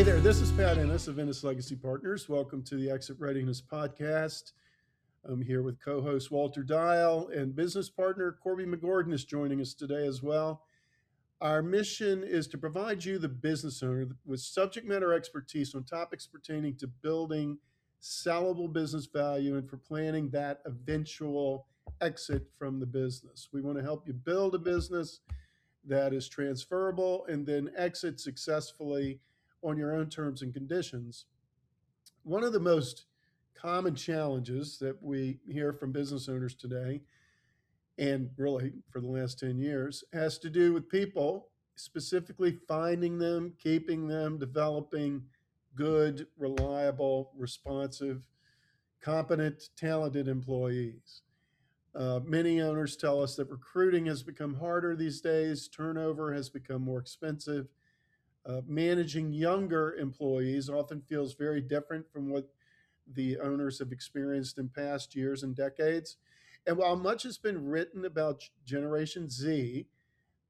Hey there, this is Pat Ennis of Ennis Legacy Partners. Welcome to the Exit Readiness Podcast. I'm here with co-host Walter Deyhle, and business partner Corby McGordon is joining us today as well. Our mission is to provide you, the business owner, with subject matter expertise on topics pertaining to building sellable business value and for planning that eventual exit from the business. We want to help you build a business that is transferable and then exit successfully on your own terms and conditions. One of the most common challenges that we hear from business owners today, and really for the last 10 years, has to do with people, specifically finding them, keeping them, developing good, reliable, responsive, competent, talented employees. Many owners tell us that recruiting has become harder these days, turnover has become more expensive. Managing younger employees often feels very different from what the owners have experienced in past years and decades. And while much has been written about Generation Z,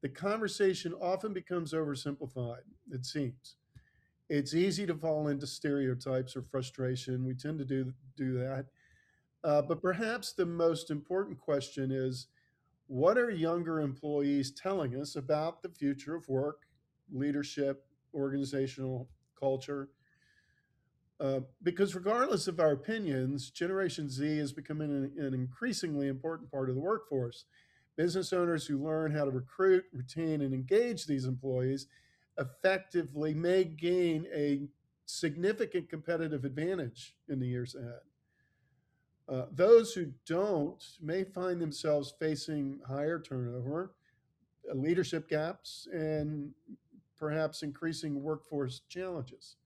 the conversation often becomes oversimplified, it seems. It's easy to fall into stereotypes or frustration. We tend to do that. But perhaps the most important question is, what are younger employees telling us about the future of work, leadership, organizational culture? Because regardless of our opinions, Generation Z is becoming an increasingly important part of the workforce. Business owners who learn how to recruit, retain, and engage these employees effectively may gain a significant competitive advantage in the years ahead. Those who don't may find themselves facing higher turnover, leadership gaps, and perhaps increasing workforce challenges.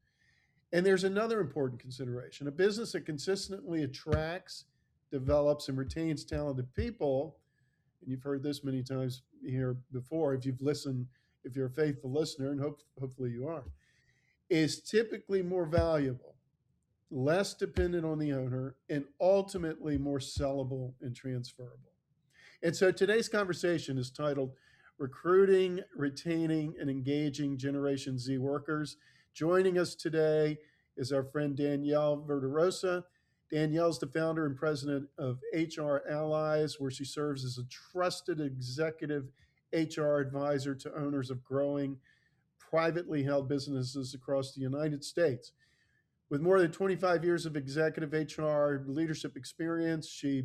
And there's another important consideration. A business that consistently attracts, develops, and retains talented people, and you've heard this many times here before if you've listened, if you're a faithful listener, and hopefully you are, is typically more valuable, less dependent on the owner, and ultimately more sellable and transferable. And so today's conversation is titled Recruiting, Retaining, and Engaging Generation Z Workers. Joining us today is our friend Danielle Verderosa. Danielle's the founder and president of HR Allies, where she serves as a trusted executive HR advisor to owners of growing privately held businesses across the United States. With more than 25 years of executive HR leadership experience, she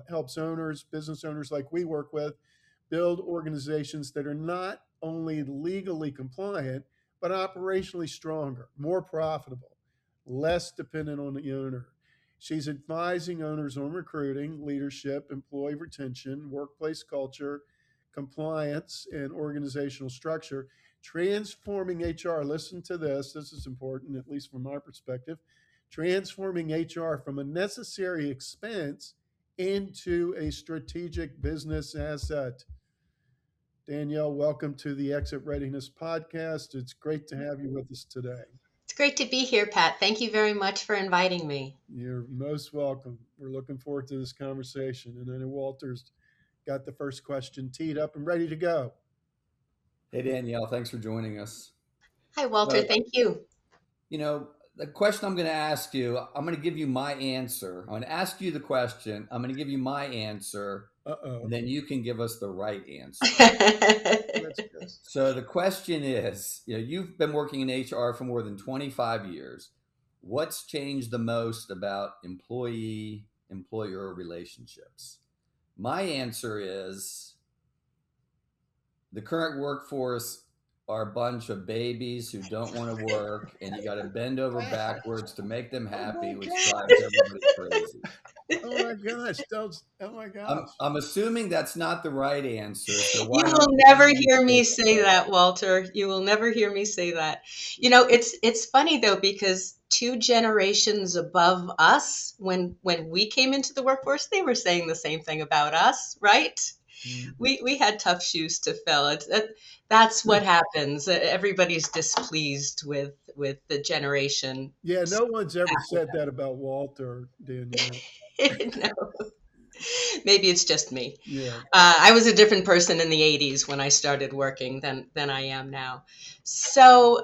helps owners, business owners like we work with, build organizations that are not only legally compliant, but operationally stronger, more profitable, less dependent on the owner. She's advising owners on recruiting, leadership, employee retention, workplace culture, compliance, and organizational structure, transforming HR. Listen to this. This is important, at least from our perspective. Transforming HR from a necessary expense into a strategic business asset. Danielle, welcome to the Exit Readiness Podcast. It's great to have you with us today. It's great to be here, Pat. Thank you very much for inviting me. You're most welcome. We're looking forward to this conversation. And I know Walter's got the first question teed up and ready to go. Hey, Danielle, thanks for joining us. Hi, Walter. Thank you. The question I'm going to ask you, I'm going to give you my answer. I'm going to ask you the question. I'm going to give you my answer. And then you can give us the right answer. That's good. So the question is, you've been working in HR for more than 25 years. What's changed the most about employee-employer relationships? My answer is the current workforce are a bunch of babies who don't want to work, and you got to bend over backwards to make them happy, which drives everybody crazy. Oh my gosh. Oh my gosh. I'm assuming that's not the right answer. So You will never hear me say that, Walter. You will never hear me say that. It's funny though, because 2 generations above us, when we came into the workforce, they were saying the same thing about us, right? We had tough shoes to fill. That's what happens. Everybody's displeased with the generation. Yeah, no one's ever said that about Walter, Danielle. No. Maybe it's just me. Yeah. I was a different person in the 80s when I started working than I am now. So,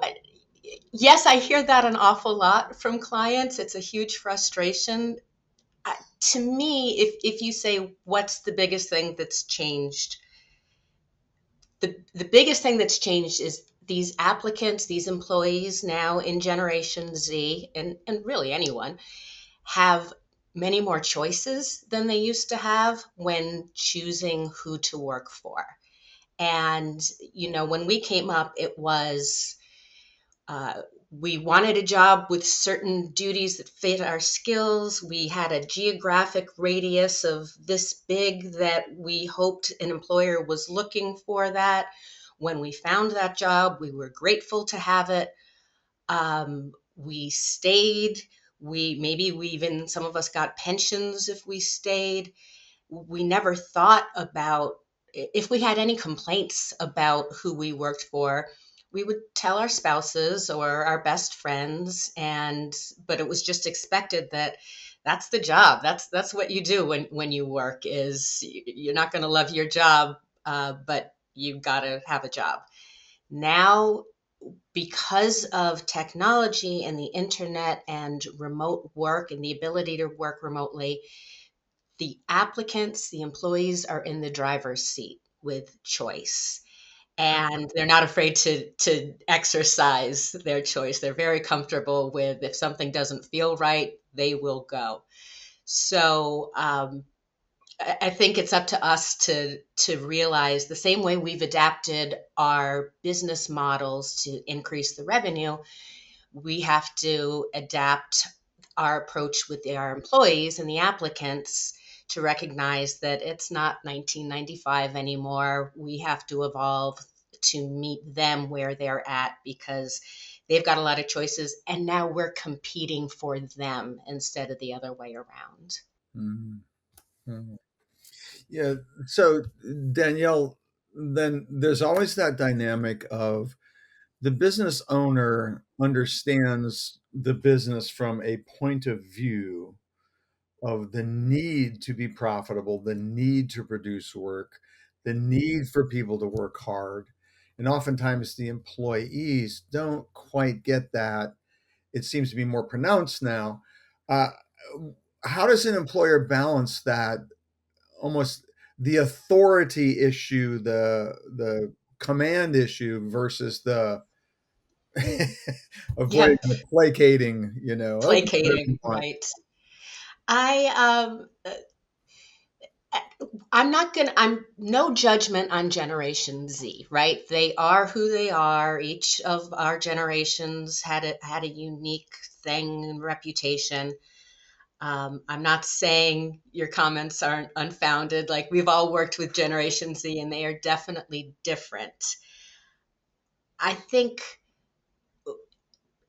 Yes, I hear that an awful lot from clients. It's a huge frustration. To me, if you say what's the biggest thing that's changed, the biggest thing that's changed is these applicants, these employees now in Generation Z, and really anyone, have many more choices than they used to have when choosing who to work for. And, when we came up, it was uh, we wanted a job with certain duties that fit our skills. We had a geographic radius of this big that we hoped an employer was looking for that. When we found that job, we were grateful to have it. We stayed. We even, some of us got pensions if we stayed. We never thought about, if we had any complaints about who we worked for, we would tell our spouses or our best friends, but it was just expected that that's the job. That's what you do when you work. Is you're not going to love your job, but you got to have a job. Now, because of technology and the internet and remote work and the ability to work remotely, the applicants, the employees are in the driver's seat with choice. And they're not afraid to exercise their choice. They're very comfortable with, if something doesn't feel right, they will go. So I think it's up to us to realize, the same way we've adapted our business models to increase the revenue, we have to adapt our approach with our employees and the applicants to recognize that it's not 1995 anymore. We have to evolve to meet them where they're at, because they've got a lot of choices, and now we're competing for them instead of the other way around. Mhm. Yeah. So, Danielle, then there's always that dynamic of the business owner understands the business from a point of view of the need to be profitable, the need to produce work, the need for people to work hard. And oftentimes the employees don't quite get that. It seems to be more pronounced now. Uh, how does an employer balance that, almost the authority issue, the command issue versus the avoiding Yeah, the placating, okay, whatever you placating, want. right. I I'm not gonna, I'm no judgment on Generation Z, right? They are who they are. Each of our generations had a unique thing and reputation. I'm not saying your comments aren't unfounded. Like, we've all worked with Generation Z, and they are definitely different. I think,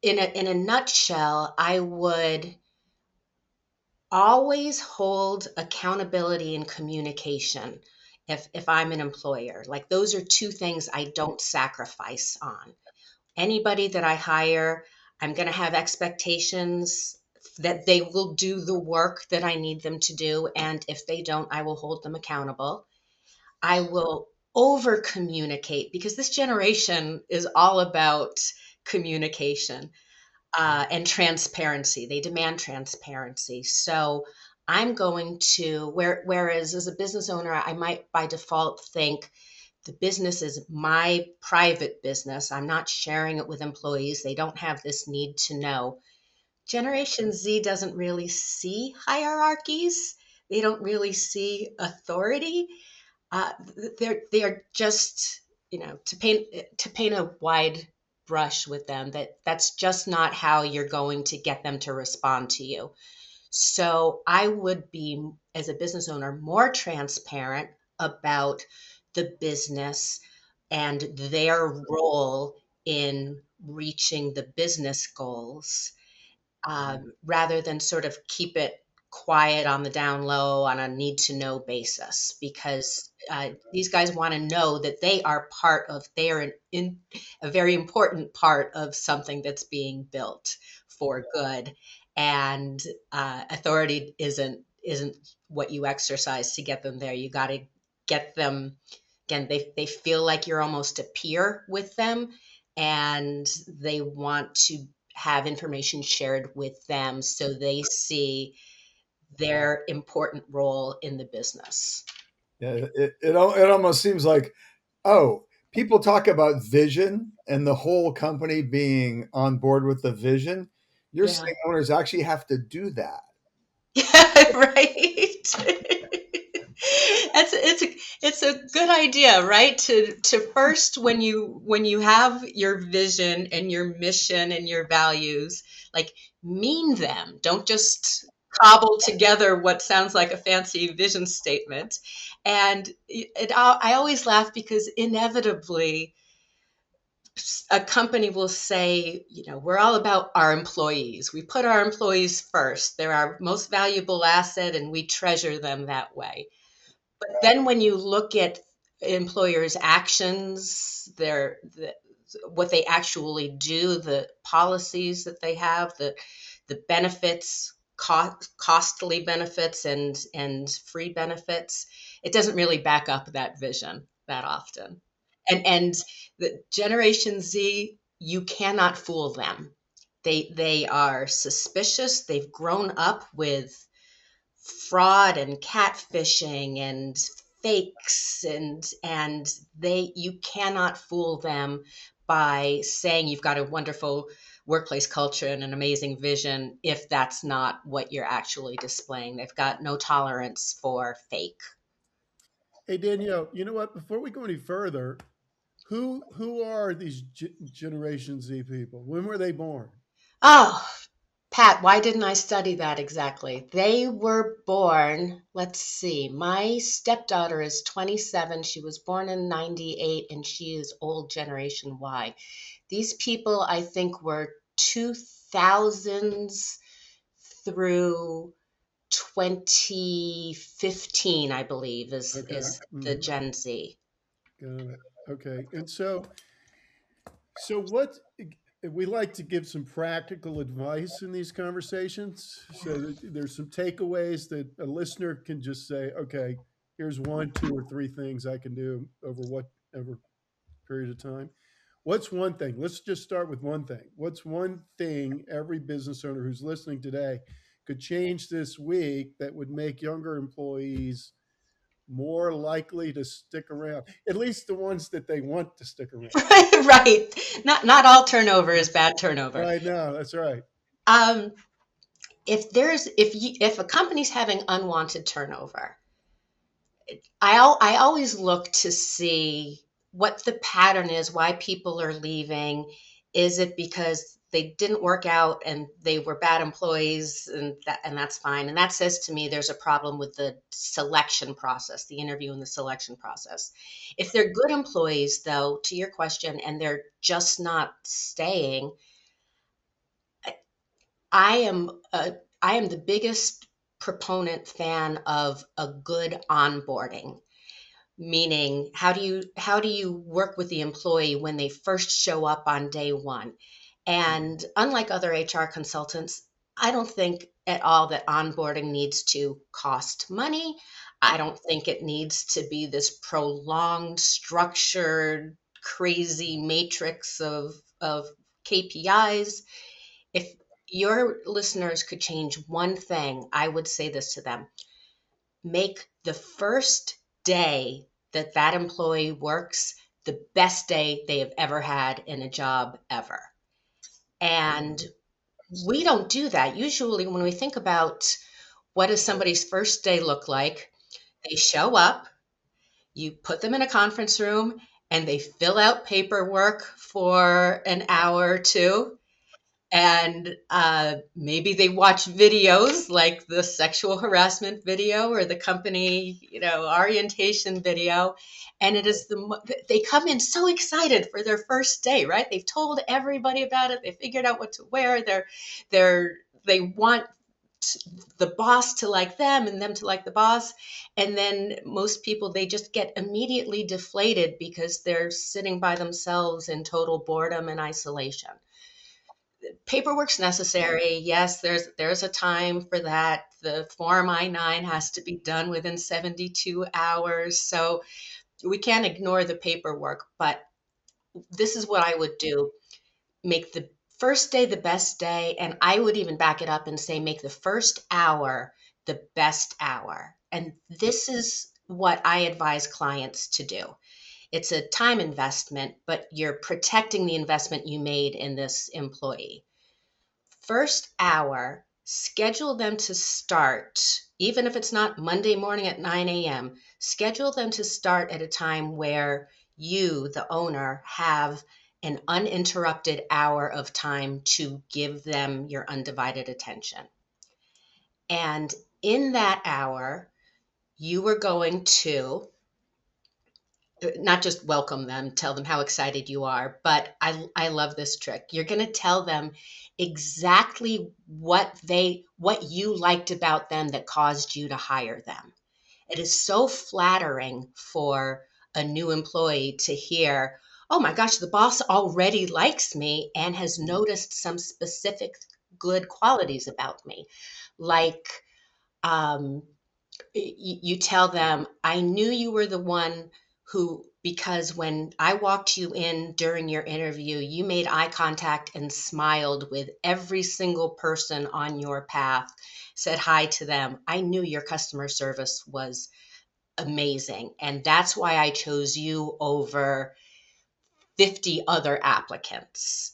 in a nutshell, I would always hold accountability and communication. If I'm an employer, like, those are two things I don't sacrifice on. Anybody that I hire, I'm going to have expectations that they will do the work that I need them to do, and if they don't, I will hold them accountable. I will over communicate, because this generation is all about communication and transparency. They demand transparency. So I'm going to, whereas as a business owner, I might by default think the business is my private business. I'm not sharing it with employees. They don't have this need to know. Generation Z doesn't really see hierarchies. They don't really see authority. They're just, to paint a wide brush with them, that's just not how you're going to get them to respond to you. So I would be, as a business owner, more transparent about the business and their role in reaching the business goals, rather than sort of keep it quiet on the down low on a need to know basis, because these guys want to know that they are part of, they are in a very important part of something that's being built for good. And authority isn't what you exercise to get them there. You got to get them, again, they feel like you're almost a peer with them, and they want to have information shared with them so they see their important role in the business. Yeah, it almost seems like, oh, people talk about vision and the whole company being on board with the vision. You're Yeah. saying owners actually have to do that. Yeah, right. It's a good idea, right? To first, when you have your vision and your mission and your values, like, mean them. Don't just cobble together what sounds like a fancy vision statement. And I always laugh because inevitably a company will say, we're all about our employees. We put our employees first. They're our most valuable asset, and we treasure them that way. But then when you look at employers' actions, what they actually do, the policies that they have, the benefits, costly benefits and free benefits, it doesn't really back up that vision that often. And the Generation Z, you cannot fool them. They are suspicious. They've grown up with fraud and catfishing and fakes, and you cannot fool them by saying you've got a wonderful workplace culture and an amazing vision if that's not what you're actually displaying. They've got no tolerance for fake. Hey Danielle, you know what? Before we go any further, who are these Generation Z people? When were they born? Oh, Pat, why didn't I study that exactly? They were born, let's see, my stepdaughter is 27. She was born in 98 and she is old Generation Y. These people, I think, were 2000s through 2015, I believe, Okay. is the Gen Z. Got it. Okay. And so what we like to give some practical advice in these conversations so that there's some takeaways that a listener can just say, okay, here's one, two, or three things I can do over whatever period of time. What's one thing? Let's just start with one thing. What's one thing every business owner who's listening today could change this week that would make younger employees more likely to stick around? At least the ones that they want to stick around. Right. Not all turnover is bad turnover. Right now, that's right. Um, if a company's having unwanted turnover, I always look to see what the pattern is, why people are leaving. Is it because they didn't work out and they were bad employees, and that's fine. And that says to me there's a problem with the selection process, the interview and the selection process. If they're good employees, though, to your question, and they're just not staying, I am I am the biggest proponent fan of a good onboarding. Meaning, how do you work with the employee when they first show up on day one? And unlike other HR consultants, I don't think at all that onboarding needs to cost money. I don't think it needs to be this prolonged, structured, crazy matrix of KPIs. If your listeners could change one thing, I would say this to them: make the first day that employee works the best day they have ever had in a job ever. And we don't do that. Usually, when we think about what does somebody's first day look like, they show up, you put them in a conference room, and they fill out paperwork for an hour or two, and maybe they watch videos like the sexual harassment video or the company orientation video, and it is they come in so excited for their first day, right? They've told everybody about it, they figured out what to wear, they want the boss to like them and them to like the boss. And then most people, they just get immediately deflated because they're sitting by themselves in total boredom and isolation. Paperwork's necessary. Yes, there's a time for that. The Form I-9 has to be done within 72 hours. So we can't ignore the paperwork, but this is what I would do. Make the first day the best day. And I would even back it up and say, make the first hour the best hour. And this is what I advise clients to do. It's a time investment, but you're protecting the investment you made in this employee. First hour, schedule them to start, even if it's not Monday morning at 9 a.m., schedule them to start at a time where you, the owner, have an uninterrupted hour of time to give them your undivided attention. And in that hour, you are going to not just welcome them, tell them how excited you are, but I love this trick. You're going to tell them exactly what you liked about them that caused you to hire them. It is so flattering for a new employee to hear, oh my gosh, the boss already likes me and has noticed some specific good qualities about me. Like, you tell them, I knew you were the one who, because when I walked you in during your interview, you made eye contact and smiled with every single person on your path, said hi to them. I knew your customer service was amazing. And that's why I chose you over 50 other applicants.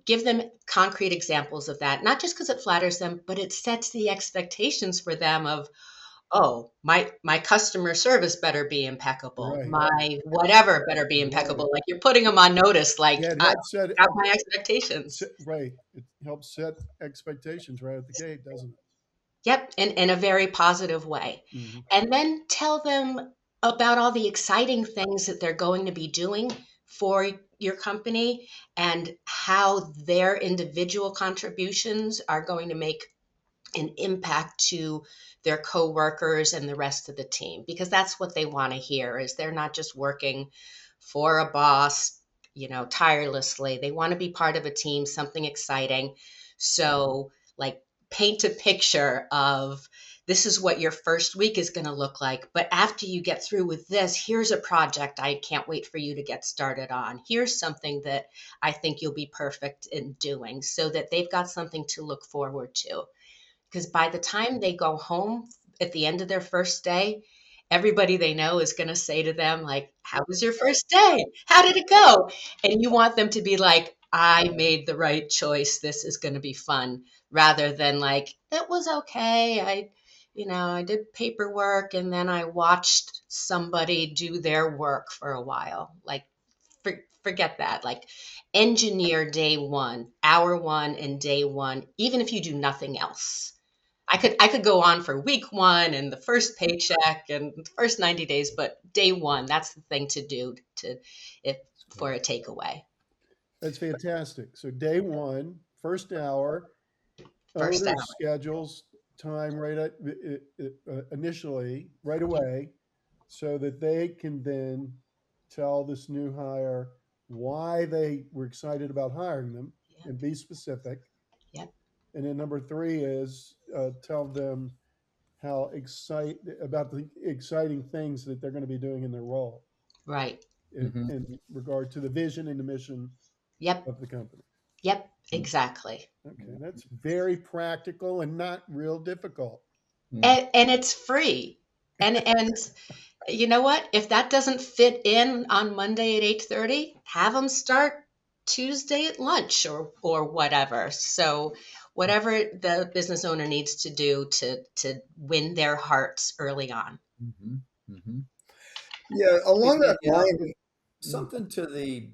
Give them concrete examples of that, not just because it flatters them, but it sets the expectations for them of, oh, my customer service better be impeccable. Right. My whatever better be impeccable. Right. Like you're putting them on notice, like Yeah, it I helps got my expectations. right. It helps set expectations right at the gate, doesn't it? Yep, in a very positive way. Mm-hmm. And then tell them about all the exciting things that they're going to be doing for your company and how their individual contributions are going to make an impact to their coworkers and the rest of the team, because that's what they want to hear, is they're not just working for a boss, tirelessly. They want to be part of a team, something exciting. So like, paint a picture of, this is what your first week is going to look like. But after you get through with this, here's a project I can't wait for you to get started on. Here's something that I think you'll be perfect in doing, so that they've got something to look forward to. Because by the time they go home at the end of their first day, everybody they know is going to say to them, like, how was your first day? How did it go? And you want them to be like, I made the right choice. This is going to be fun, rather than like, it was okay. I did paperwork and then I watched somebody do their work for a while. Like, forget that. Like, engineer day one, hour one, and day one, even if you do nothing else. I could go on for week one and the first paycheck and the first 90 days, but day one, that's the thing to do for a takeaway. That's fantastic. So day one, first hour, First owner hour. schedules time right at, initially right away, so that they can then tell this new hire why they were excited about hiring them Yep. and be specific. Yep. And then number three is tell them how about the exciting things that they're going to be doing in their role Right. Mm-hmm. in regard to the vision and the mission Yep. of the company. Yep. Exactly. Okay, that's very practical and not real difficult. And it's free. And you know what? If that doesn't fit in on Monday at 8:30, have them start Tuesday at lunch or whatever. So whatever the business owner needs to do to win their hearts early on. Mm-hmm. Mm-hmm. Yeah, Hey, along that Danielle, line. something to the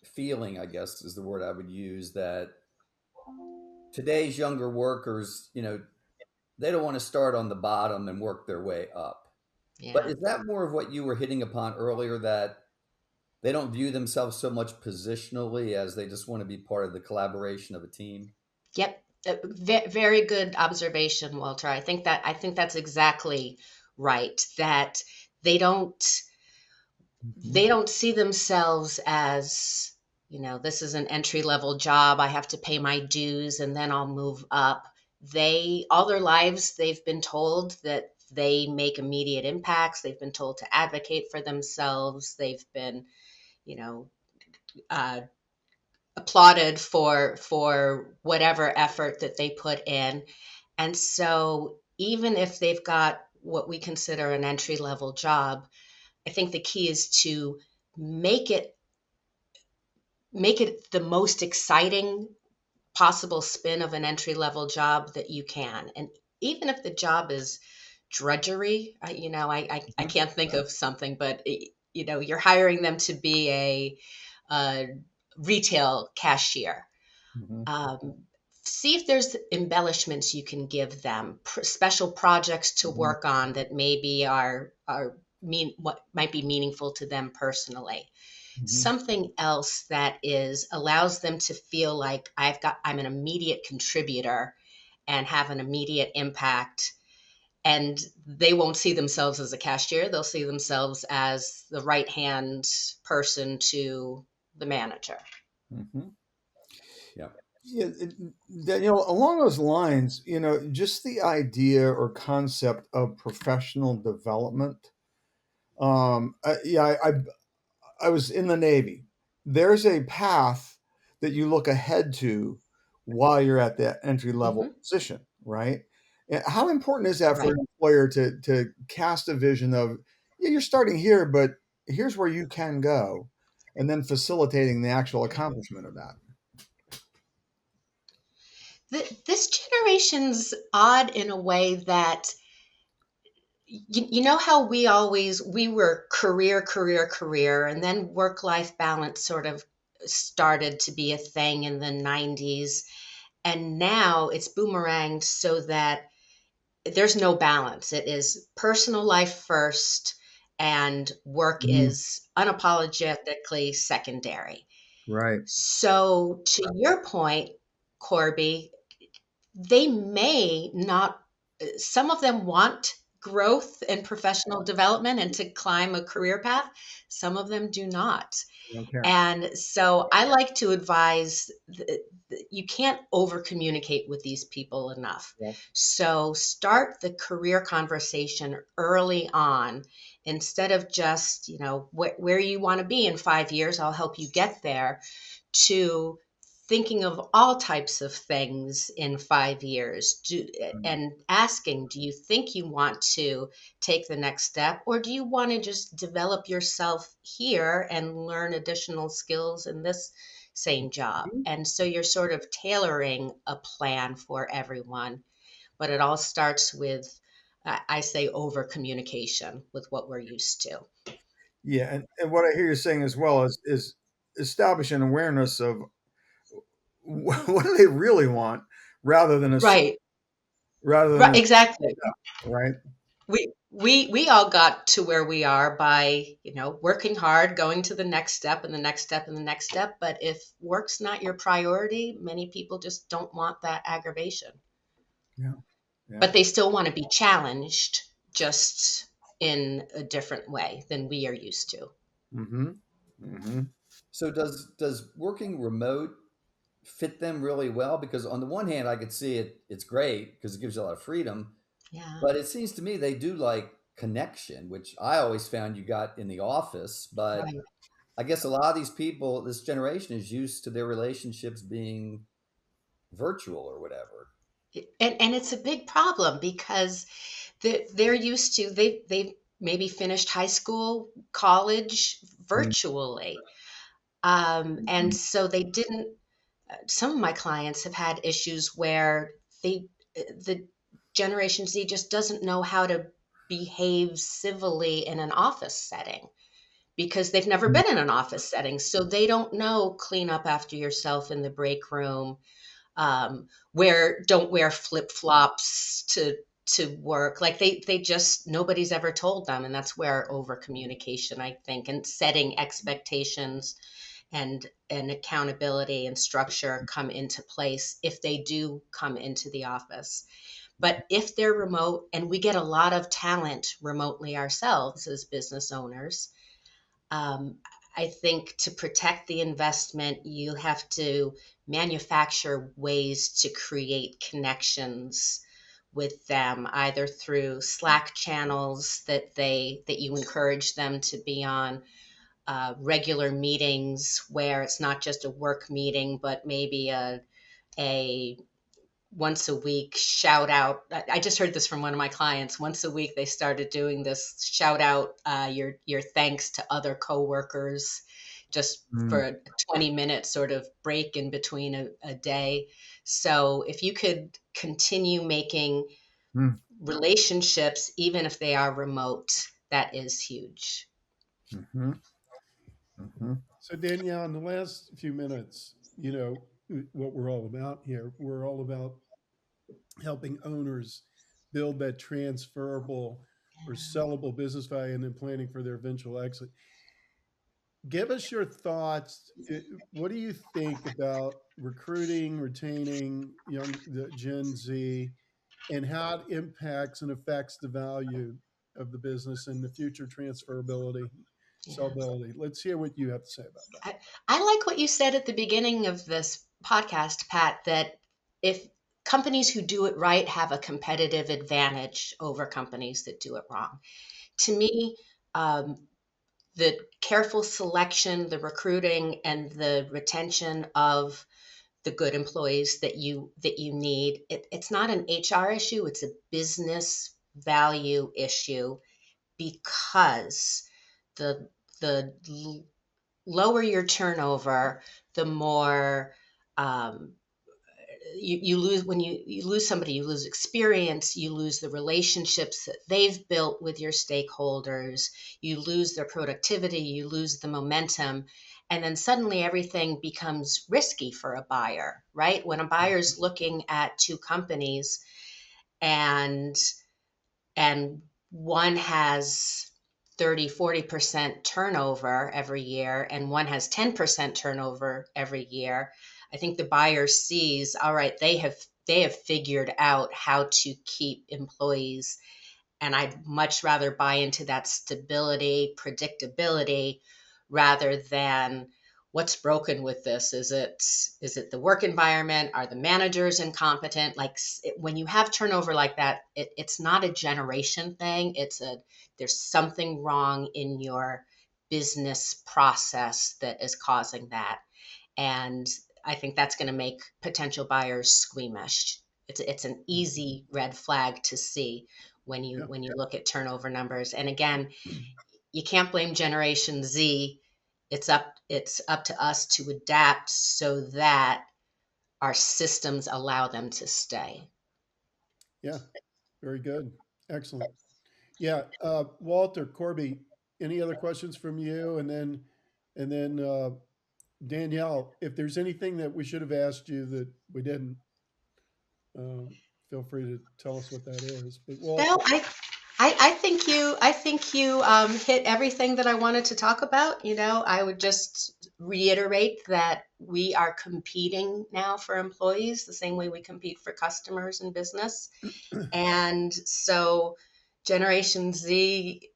feeling, I guess is the word I would use, that today's younger workers, they don't want to start on the bottom and work their way up. But Yeah. is that more of what you were hitting upon earlier, that they don't view themselves so much positionally as they just want to be part of the collaboration of a team? Yep. Very good observation, Walter. I think that's exactly right. That they don't Mm-hmm. they don't see themselves as, this is an entry level job. I have to pay my dues and then I'll move up. All their lives, they've been told that they make immediate impacts. They've been told to advocate for themselves. They've been, you know, uh, applauded for whatever effort that they put in. And so even if they've got what we consider an entry level job, I think the key is to make it make it the most exciting possible spin of an entry level job that you can. And even if the job is drudgery, I Mhm. can't think of something, but you're hiring them to be a retail cashier. Mhm. Um, See if there's embellishments you can give them, special projects to Mhm. work on that maybe are what might be meaningful to them personally. Mhm. Something else that is allows them to feel like I'm an immediate contributor and have an immediate impact, and they won't see themselves as a cashier. They'll see themselves as the right hand person to the manager. Mhm. Yeah. Yeah, Danielle, along those lines, just the idea or concept of professional development. I was in the Navy. There's a path that you look ahead to while you're at that entry level Hmm. position, right? And how important is that for Right. an employer to cast a vision of, yeah, you're starting here, but here's where you can go, and then facilitating the actual accomplishment of that? This generation's odd in a way that you know how we were career, career, career, and then work life balance sort of started to be a thing in the 90s. And now it's boomeranged so that there's no balance. It is personal life first, and work Mhm. is unapologetically secondary. Right. So, to your point, Corby, they may not, some of them want growth and professional development and to climb a career path. Some of them do not. I don't care. And so I like to advise you can't over communicate with these people enough. Yeah. So start the career conversation early on instead of just, where you want to be in 5 years, I'll help you get there, to thinking of all types of things in 5 years, and asking, do you think you want to take the next step, or do you want to just develop yourself here and learn additional skills in this same job? Mhm. And so you're sort of tailoring a plan for everyone, but it all starts with, I say, over communication with what we're used to. Yeah, and what I hear you saying as well is establish an awareness of what do they really want, rather than a Right, rather than right, a exactly. right. We all got to where we are by, working hard, going to the next step and the next step and the next step. But if work's not your priority, many people just don't want that aggravation. Yeah, yeah. But they still want to be challenged, just in a different way than we are used to. Mm-hmm. Mm-hmm. So does working remote fit them really well? Because on the one hand, I could see it's great because it gives you a lot of freedom, Yeah, but it seems to me they do like connection, which I always found you got in the office. But right. I guess a lot of these people, this generation, is used to their relationships being virtual or whatever. And it's a big problem because they're used to, they've maybe finished high school, college virtually. And Mm-hmm. so they didn't, some of my clients have had issues where the Generation Z just doesn't know how to behave civilly in an office setting because they've never been in an office setting. So they don't know clean up after yourself in the break room, don't wear flip flops to work. Like they just, nobody's ever told them. And that's where over communication, I think, and setting expectations and accountability and structure come into place if they do come into the office. But if they're remote, and we get a lot of talent remotely ourselves as business owners, um, I think to protect the investment, you have to manufacture ways to create connections with them, either through Slack channels that you encourage them to be on, regular meetings where it's not just a work meeting, but maybe a once a week shout out. I just heard this from one of my clients. Once a week, they started doing this shout out your thanks to other coworkers, just for Mm. a 20-minute sort of break in between a day. So if you could continue making Mm. relationships, even if they are remote, that is huge. Mm-hmm. Mm-hmm. So Danielle, in the last few minutes, what we're all about here. We're all about helping owners build that transferable or sellable business value and then planning for their eventual exit. Give us your thoughts. What do you think about recruiting, retaining the Gen Z, and how it impacts and affects the value of the business and the future transferability, Yeah. sellability? Let's hear what you have to say about that. I like what you said at the beginning of this podcast, Pat, that if companies who do it right have a competitive advantage over companies that do it wrong. To me, um, the careful selection, the recruiting, and the retention of the good employees that you need, it's not an HR issue, it's a business value issue, because the the lower your turnover, the more um, you lose. When you lose somebody, you lose experience, you lose the relationships that they've built with your stakeholders, you lose their productivity, you lose the momentum, and then suddenly everything becomes risky for a buyer, right? When a buyer's looking at two companies, and and one has 30-40% turnover every year and one has 10% turnover every year, I think the buyer sees, all right, they have figured out how to keep employees, and I'd much rather buy into that stability, predictability, rather than what's broken with this. Is it the work environment? Are the managers incompetent? Like, when you have turnover like that, it's not a generation thing. There's something wrong in your business process that is causing that. And I think that's going to make potential buyers squeamish. It's an easy red flag to see when you Yeah. when you look at turnover numbers. And again, you can't blame Generation Z. It's up to us to adapt so that our systems allow them to stay. Yeah. Very good. Excellent. Yeah. Walter, Corby, any other questions from you? And then Danielle, if there's anything that we should have asked you that we didn't, um, feel free to tell us what that is. But No, Walter, I think you hit everything that I wanted to talk about. I would just reiterate that we are competing now for employees the same way we compete for customers in business. And so Generation Z,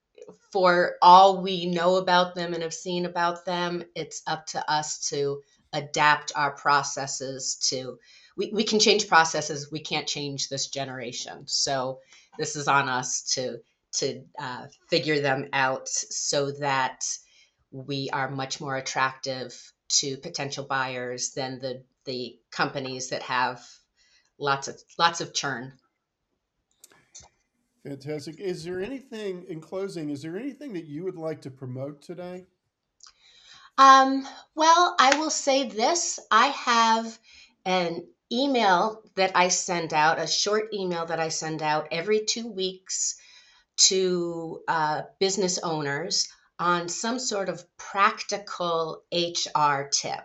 for all we know about them and have seen about them, it's up to us to adapt our processes to. We can change processes, we can't change this generation. So this is on us to figure them out so that we are much more attractive to potential buyers than the companies that have lots of churn. fantastic. Is there anything in closing? Is there anything that you would like to promote today? Um, well, I will say this. I have an email that I send out, a short email that I send out every 2 weeks to business owners on some sort of practical HR tip.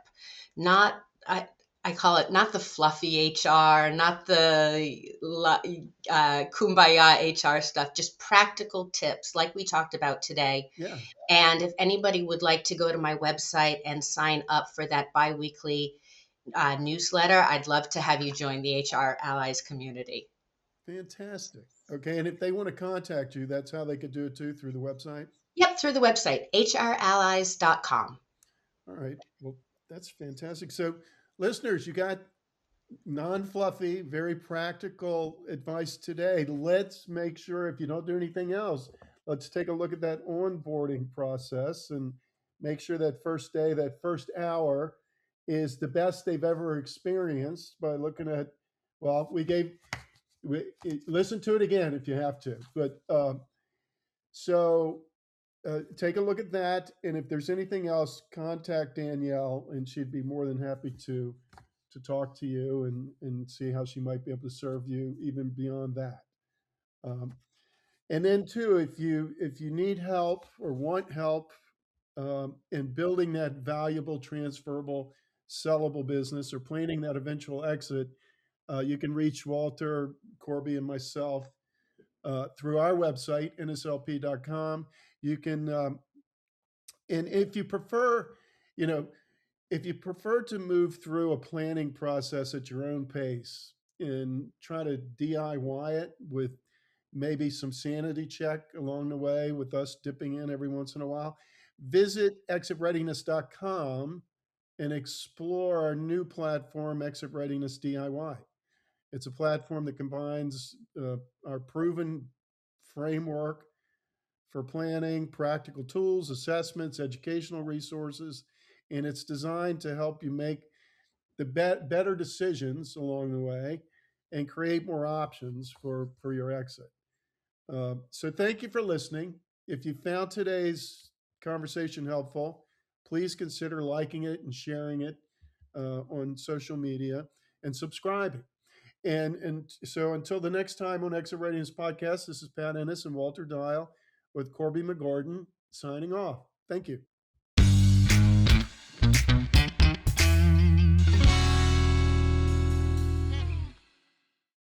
Not, I call it not the fluffy HR, not the kumbaya HR stuff, just practical tips like we talked about today. Yeah, And if anybody would like to go to my website and sign up for that biweekly newsletter, I'd love to have you join the HR Allies community. fantastic. Okay, and if they want to contact you, that's how they could do it too, through the website. Yep, through the website, hrallies.com. All right. Well, that's fantastic. So, listeners, you got non-fluffy, very practical advice today. Let's make sure, if you don't do anything else, let's take a look at that onboarding process and make sure that first day, that first hour is the best they've ever experienced by looking at, well, we, listen to it again if you have to. But so take a look at that. And if there's anything else, contact Danielle, and she'd be more than happy to talk to you and see how she might be able to serve you even beyond that. Um, and then too, if you need help or want help in building that valuable, transferable, sellable business or planning that eventual exit, you can reach Walter, Corby, and myself through our website, nslp.com. You can, and if you prefer, you know, if you prefer to move through a planning process at your own pace and try to DIY it with maybe some sanity check along the way with us dipping in every once in a while, visit exitreadiness.com and explore our new platform, Exit Readiness DIY. It's a platform that combines our proven framework for planning, practical tools, assessments, educational resources, and it's designed to help you make the better decisions along the way and create more options for your exit. So thank you for listening. If you found today's conversation helpful, please consider liking it and sharing it on social media and subscribing. And so until the next time on Exit Readiness Podcast, this is Pat Ennis and Walter Deyhle with Corby McGordon signing off. Thank you.